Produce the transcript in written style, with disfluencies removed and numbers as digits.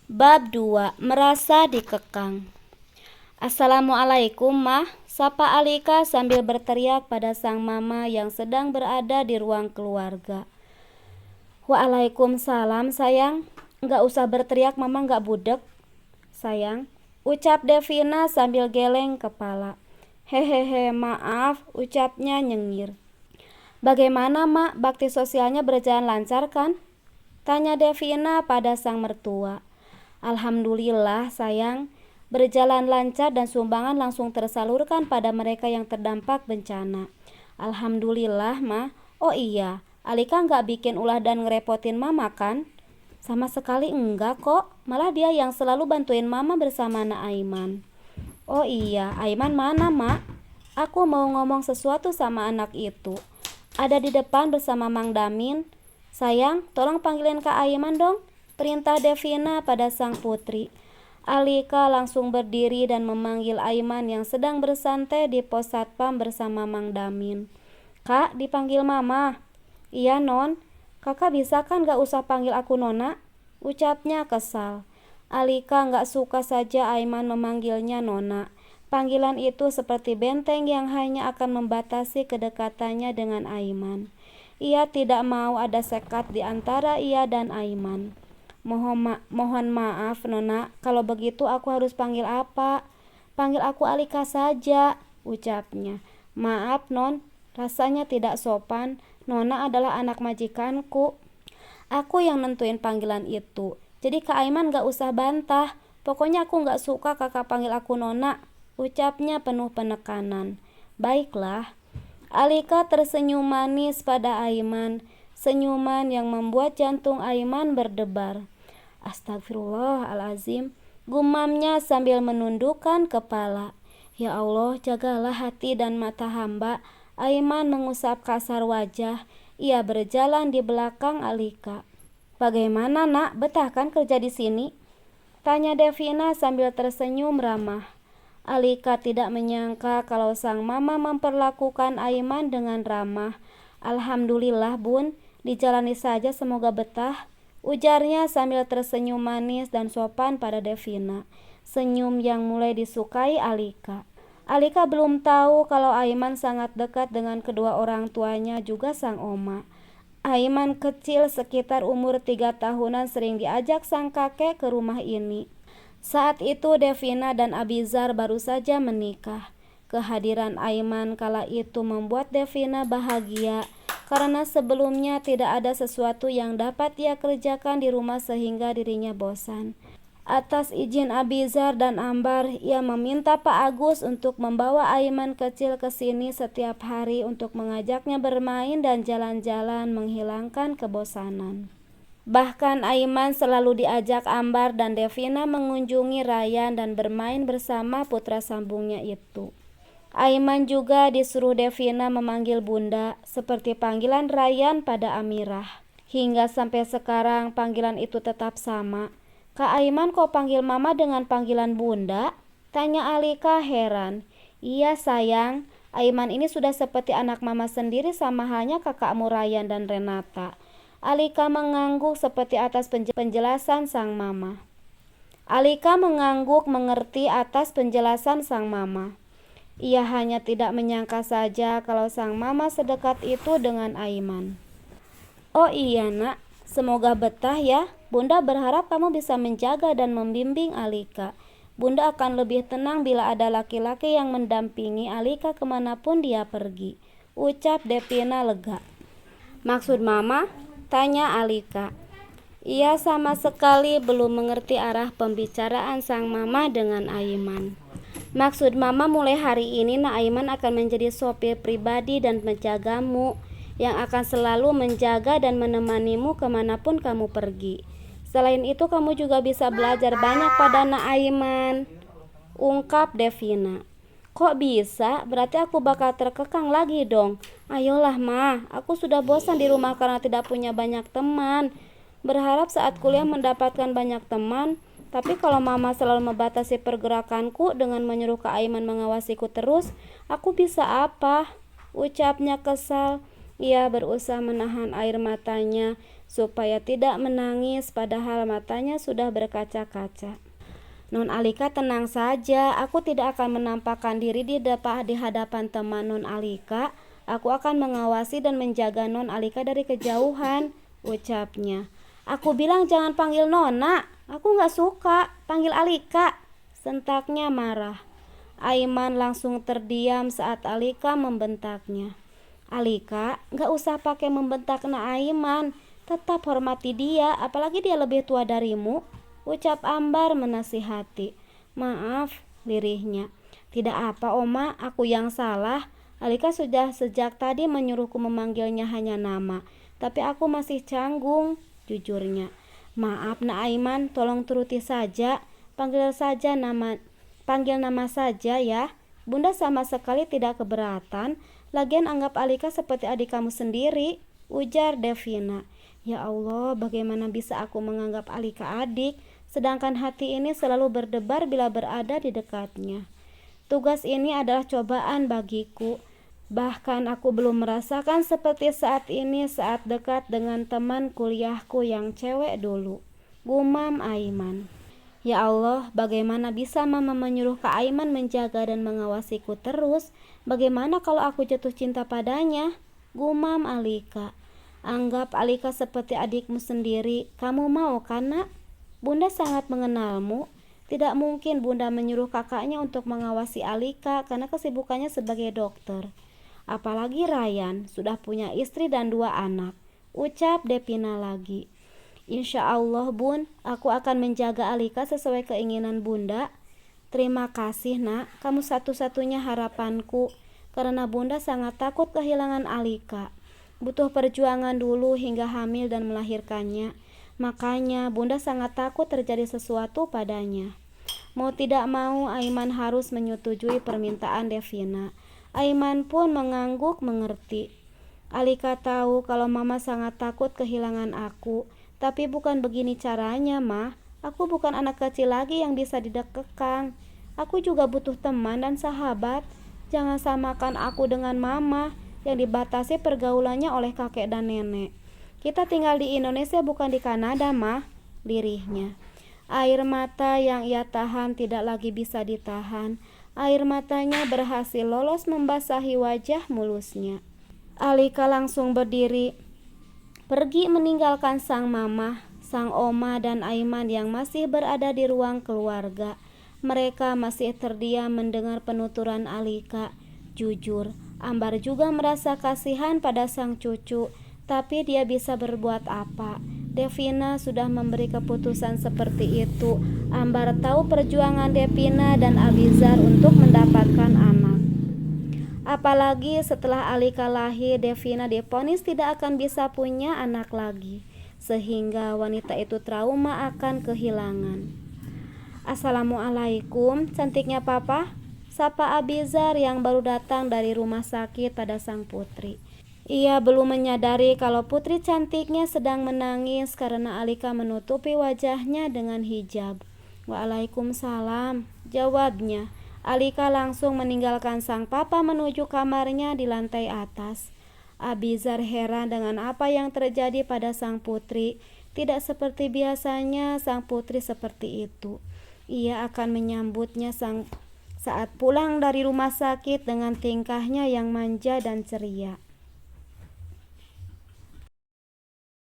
Bab 2. Merasa dikekang. Assalamualaikum, Mah, sapa Alika sambil berteriak pada sang mama yang sedang berada di ruang keluarga. Waalaikumsalam, sayang. Nggak usah berteriak, mama nggak budek, sayang, ucap Devina sambil geleng kepala. Hehehe, maaf, ucapnya nyengir. Bagaimana, Mak? Bakti sosialnya berjalan lancar kan? Tanya Devina pada sang mertua. Alhamdulillah, sayang, berjalan lancar dan sumbangan langsung tersalurkan pada mereka yang terdampak bencana. Alhamdulillah, Ma. Oh iya, Alika nggak bikin ulah dan ngerepotin mama kan? Sama sekali enggak kok, malah dia yang selalu bantuin mama bersama anak Aiman. Oh iya, Aiman mana, Mak? Aku mau ngomong sesuatu sama anak itu. Ada di depan bersama Mang Damin. Sayang, tolong panggilin Kak Aiman dong, perintah Devina pada sang putri. Alika langsung berdiri dan memanggil Aiman yang sedang bersantai di pos satpam bersama Mang Damin. Kak, dipanggil mama. Iya, Non. Kakak bisa kan gak usah panggil aku Nona? Ucapnya kesal. Alika gak suka saja Aiman memanggilnya Nona. Panggilan itu seperti benteng yang hanya akan membatasi kedekatannya dengan Aiman. Ia tidak mau ada sekat di antara ia dan Aiman. Mohon maaf, Nona, kalau begitu aku harus panggil apa? Panggil aku Alika saja, ucapnya. Maaf, Non, rasanya tidak sopan. Nona adalah anak majikanku. Aku yang nentuin panggilan itu. Jadi Kak Aiman gak usah bantah. Pokoknya aku gak suka kakak panggil aku Nona, ucapnya penuh penekanan. Baiklah. Alika tersenyum manis pada Aiman, senyuman yang membuat jantung Aiman berdebar. Astagfirullahalazim, gumamnya sambil menundukkan kepala. Ya Allah, jagalah hati dan mata hamba. Aiman mengusap kasar wajah. Ia berjalan di belakang Alika. Bagaimana, Nak? Betah kan kerja di sini? Tanya Devina sambil tersenyum ramah. Alika tidak menyangka kalau sang mama memperlakukan Aiman dengan ramah. Alhamdulillah, Bun, dijalani saja, semoga betah, ujarnya sambil tersenyum manis dan sopan pada Devina. Senyum yang mulai disukai Alika. Alika belum tahu kalau Aiman sangat dekat dengan kedua orang tuanya juga sang oma. Aiman kecil sekitar umur 3 tahunan sering diajak sang kakek ke rumah ini. Saat itu Devina dan Abizar baru saja menikah. Kehadiran Aiman kala itu membuat Devina bahagia karena sebelumnya tidak ada sesuatu yang dapat ia kerjakan di rumah sehingga dirinya bosan. Atas izin Abizar dan Ambar, ia meminta Pak Agus untuk membawa Aiman kecil ke sini setiap hari untuk mengajaknya bermain dan jalan-jalan menghilangkan kebosanan. Bahkan Aiman selalu diajak Ambar dan Devina mengunjungi Rayyan dan bermain bersama putra sambungnya itu. Aiman juga disuruh Devina memanggil Bunda seperti panggilan Rayyan pada Amirah. Hingga sampai sekarang panggilan itu tetap sama. Kak Aiman kok panggil mama dengan panggilan Bunda? Tanya Alika heran. Iya sayang, Aiman ini sudah seperti anak mama sendiri sama halnya kakakmu Rayyan dan Renata. Alika mengangguk seperti atas penjelasan sang mama. Alika mengangguk mengerti atas penjelasan sang mama. Ia hanya tidak menyangka saja kalau sang mama sedekat itu dengan Aiman. Oh iya, Nak, semoga betah ya. Bunda berharap kamu bisa menjaga dan membimbing Alika. Bunda akan lebih tenang bila ada laki-laki yang mendampingi Alika kemanapun dia pergi, ucap Devina lega. Maksud mama? Tanya Alika. Ia sama sekali belum mengerti arah pembicaraan sang mama dengan Aiman. Maksud mama mulai hari ini Aiman akan menjadi sopir pribadi dan penjagamu yang akan selalu menjaga dan menemanimu kemanapun kamu pergi. Selain itu kamu juga bisa belajar banyak pada Aiman, ungkap Devina. Kok bisa? Berarti aku bakal terkekang lagi dong. Ayolah Ma, aku sudah bosan di rumah karena tidak punya banyak teman. Berharap saat kuliah mendapatkan banyak teman. Tapi kalau Mama selalu membatasi pergerakanku dengan menyuruh Kak Aiman mengawasiku terus, aku bisa apa? Ucapnya kesal. Ia berusaha menahan air matanya supaya tidak menangis padahal matanya sudah berkaca-kaca. Non Alika tenang saja, aku tidak akan menampakkan diri di hadapan teman Non Alika. Aku akan mengawasi dan menjaga Non Alika dari kejauhan, ucapnya. Aku bilang jangan panggil Nona, aku gak suka, panggil Alika, sentaknya marah. Aiman langsung terdiam saat Alika membentaknya. Alika, gak usah pakai membentak Aiman, tetap hormati dia, apalagi dia lebih tua darimu, ucap Ambar menasihati. Maaf, lirihnya. Tidak apa Oma, aku yang salah. Alika sudah sejak tadi menyuruhku memanggilnya hanya nama, tapi aku masih canggung, jujurnya. Maaf Aiman, tolong turuti saja, panggil nama saja ya. Bunda sama sekali tidak keberatan. Lagian anggap Alika seperti adik kamu sendiri, ujar Devina. Ya Allah, bagaimana bisa aku menganggap Alika adik, sedangkan hati ini selalu berdebar bila berada di dekatnya. Tugas ini adalah cobaan bagiku. Bahkan aku belum merasakan seperti saat ini saat dekat dengan teman kuliahku yang cewek dulu, gumam Aiman. Ya Allah, bagaimana bisa Mama menyuruh Kak Aiman menjaga dan mengawasiku terus? Bagaimana kalau aku jatuh cinta padanya? Gumam Alika. Anggap Alika seperti adikmu sendiri. Kamu mau kan nak? Bunda sangat mengenalmu. Tidak mungkin Bunda menyuruh kakaknya untuk mengawasi Alika karena kesibukannya sebagai dokter. Apalagi Ryan sudah punya istri dan 2 anak, ucap Devina lagi. Insya Allah Bun, aku akan menjaga Alika sesuai keinginan Bunda. Terima kasih nak, kamu satu-satunya harapanku, karena Bunda sangat takut kehilangan Alika. Butuh perjuangan dulu hingga hamil dan melahirkannya. Makanya Bunda sangat takut terjadi sesuatu padanya. Mau tidak mau Aiman harus menyetujui permintaan Devina. Aiman pun mengangguk mengerti. Alika tahu kalau Mama sangat takut kehilangan aku. Tapi bukan begini caranya, Ma. Aku bukan anak kecil lagi yang bisa didekekang. Aku juga butuh teman dan sahabat. Jangan samakan aku dengan Mama yang dibatasi pergaulannya oleh kakek dan nenek. Kita tinggal di Indonesia bukan di Kanada, Ma, lirihnya. Air mata yang ia tahan tidak lagi bisa ditahan. Air matanya berhasil lolos membasahi wajah mulusnya. Alika langsung berdiri, pergi meninggalkan sang mama, sang oma dan Aiman yang masih berada di ruang keluarga. Mereka masih terdiam mendengar penuturan Alika. Jujur, Ambar juga merasa kasihan pada sang cucu, tapi dia bisa berbuat apa? Devina sudah memberi keputusan seperti itu. Ambar tahu perjuangan Devina dan Abizar untuk mendapatkan anak. Apalagi setelah Alika lahir, Devina divonis tidak akan bisa punya anak lagi, sehingga wanita itu trauma akan kehilangan. Assalamualaikum, cantiknya papa, sapa Abizar yang baru datang dari rumah sakit pada sang putri. Ia belum menyadari kalau putri cantiknya sedang menangis karena Alika menutupi wajahnya dengan hijab. Waalaikumsalam, jawabnya. Alika langsung meninggalkan sang papa menuju kamarnya di lantai atas. Abizar heran dengan apa yang terjadi pada sang putri. Tidak seperti biasanya sang putri seperti itu. Ia akan menyambutnya saat pulang dari rumah sakit dengan tingkahnya yang manja dan ceria.